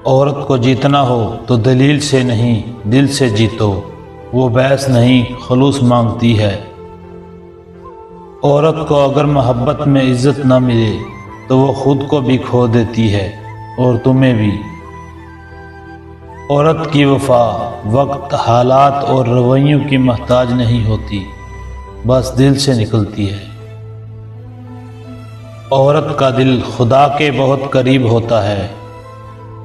عورت کو جیتنا ہو تو دلیل سے نہیں دل سے جیتو، وہ بحث نہیں خلوص مانگتی ہے۔ عورت کو اگر محبت میں عزت نہ ملے تو وہ خود کو بھی کھو دیتی ہے اور تمہیں بھی۔ عورت کی وفا وقت، حالات اور رویوں کی محتاج نہیں ہوتی، بس دل سے نکلتی ہے۔ عورت کا دل خدا کے بہت قریب ہوتا ہے،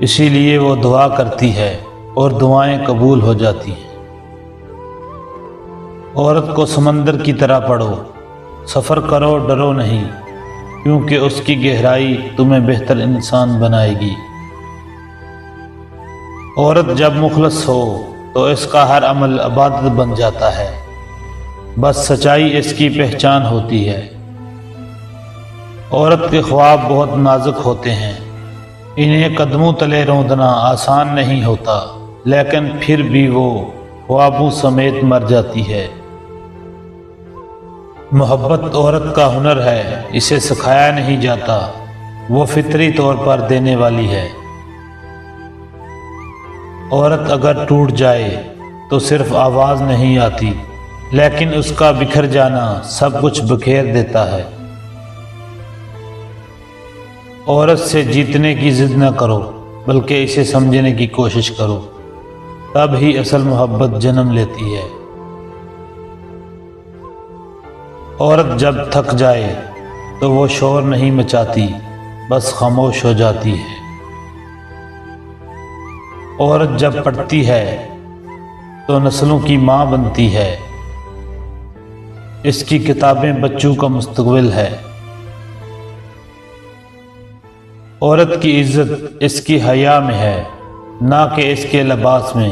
اسی لیے وہ دعا کرتی ہے اور دعائیں قبول ہو جاتی ہیں۔ عورت کو سمندر کی طرح پڑھو، سفر کرو ڈرو نہیں، کیونکہ اس کی گہرائی تمہیں بہتر انسان بنائے گی۔ عورت جب مخلص ہو تو اس کا ہر عمل عبادت بن جاتا ہے، بس سچائی اس کی پہچان ہوتی ہے۔ عورت کے خواب بہت نازک ہوتے ہیں، انہیں قدموں تلے روندنا آسان نہیں ہوتا، لیکن پھر بھی وہ خوابوں سمیت مر جاتی ہے۔ محبت عورت کا ہنر ہے، اسے سکھایا نہیں جاتا، وہ فطری طور پر دینے والی ہے۔ عورت اگر ٹوٹ جائے تو صرف آواز نہیں آتی، لیکن اس کا بکھر جانا سب کچھ بکھیر دیتا ہے۔ عورت سے جیتنے کی ضد نہ کرو، بلکہ اسے سمجھنے کی کوشش کرو، تب ہی اصل محبت جنم لیتی ہے۔ عورت جب تھک جائے تو وہ شور نہیں مچاتی، بس خاموش ہو جاتی ہے۔ عورت جب پڑھتی ہے تو نسلوں کی ماں بنتی ہے، اس کی کتابیں بچوں کا مستقبل ہے۔ عورت کی عزت اس کی حیا میں ہے، نہ کہ اس کے لباس میں،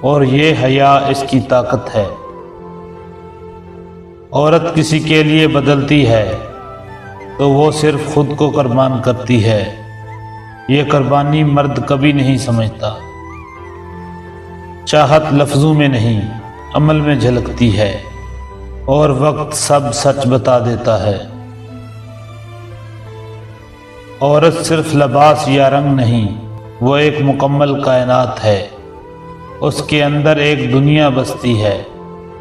اور یہ حیا اس کی طاقت ہے۔ عورت کسی کے لیے بدلتی ہے تو وہ صرف خود کو قربان کرتی ہے، یہ قربانی مرد کبھی نہیں سمجھتا۔ چاہت لفظوں میں نہیں عمل میں جھلکتی ہے، اور وقت سب سچ بتا دیتا ہے۔ عورت صرف لباس یا رنگ نہیں، وہ ایک مکمل کائنات ہے، اس کے اندر ایک دنیا بستی ہے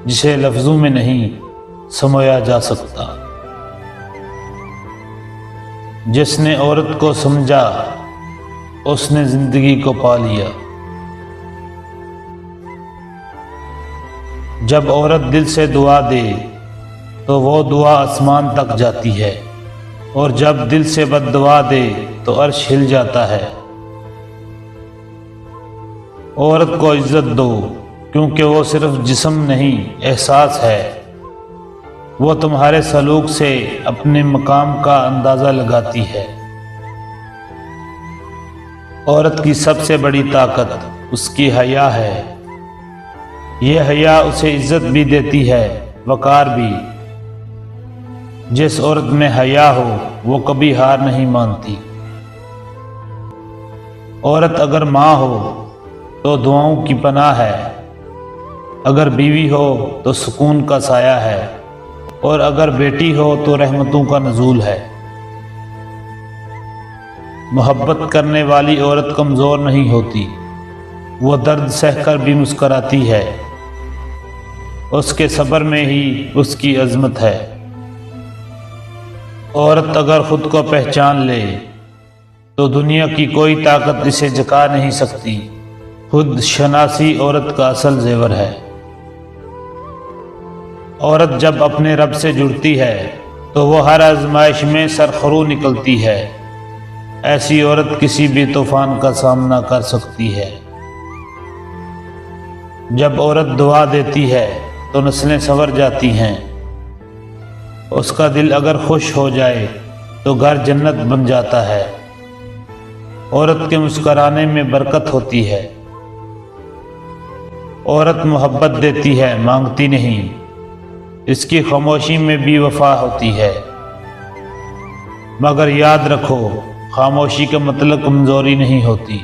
جسے لفظوں میں نہیں سمویا جا سکتا۔ جس نے عورت کو سمجھا اس نے زندگی کو پا لیا۔ جب عورت دل سے دعا دے تو وہ دعا آسمان تک جاتی ہے، اور جب دل سے بد دعا دے تو عرش ہل جاتا ہے۔ عورت کو عزت دو، کیونکہ وہ صرف جسم نہیں احساس ہے، وہ تمہارے سلوک سے اپنے مقام کا اندازہ لگاتی ہے۔ عورت کی سب سے بڑی طاقت اس کی حیا ہے، یہ حیا اسے عزت بھی دیتی ہے، وقار بھی۔ جس عورت میں حیا ہو وہ کبھی ہار نہیں مانتی۔ عورت اگر ماں ہو تو دعاؤں کی پناہ ہے، اگر بیوی ہو تو سکون کا سایہ ہے، اور اگر بیٹی ہو تو رحمتوں کا نزول ہے۔ محبت کرنے والی عورت کمزور نہیں ہوتی، وہ درد سہ کر بھی مسکراتی ہے، اس کے صبر میں ہی اس کی عظمت ہے۔ عورت اگر خود کو پہچان لے تو دنیا کی کوئی طاقت اسے جھکا نہیں سکتی، خود شناسی عورت کا اصل زیور ہے۔ عورت جب اپنے رب سے جڑتی ہے تو وہ ہر آزمائش میں سرخرو نکلتی ہے، ایسی عورت کسی بھی طوفان کا سامنا کر سکتی ہے۔ جب عورت دعا دیتی ہے تو نسلیں سنور جاتی ہیں، اس کا دل اگر خوش ہو جائے تو گھر جنت بن جاتا ہے۔ عورت کے مسکرانے میں برکت ہوتی ہے۔ عورت محبت دیتی ہے، مانگتی نہیں، اس کی خاموشی میں بھی وفا ہوتی ہے۔ مگر یاد رکھو، خاموشی کا مطلب کمزوری نہیں ہوتی۔